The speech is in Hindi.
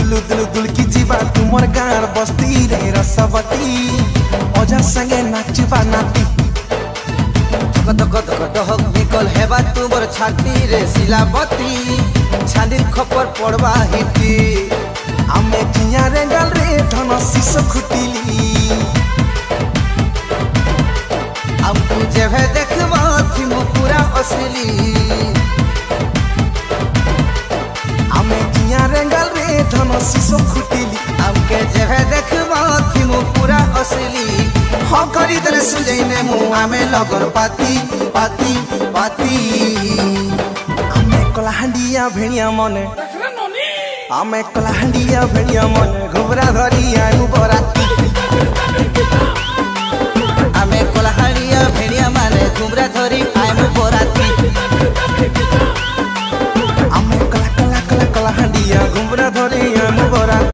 दुलु दुलकी जीवा तुमर गार बस्ती रे रसवती अजा संगे नाचबा नाती धक धक धक धक निकल हेबा तुमर छाती रे शिलावती छालिर खपर पड़वा हिटी आमे जिया रे गल रे धन शिश खुटिली हम तुझे भे देखबा थी मु पूरा असली आमे जिया रे गल रे धन शिश खुटिली हमके जेभे देखबा थी मु पूरा असली हाँ करी दरे सुजैने मु आमे लगन पाती पाती पाती आमे कलाहांडिया भेणिया मने आमे कलाहांडिया भेणिया मने घुबरा धरी आगु बराती आमे कलाहांडिया भेणिया माने घुबरा धरी आगु बराती आमे कला कला कला कलाहांडिया घुबरा धरी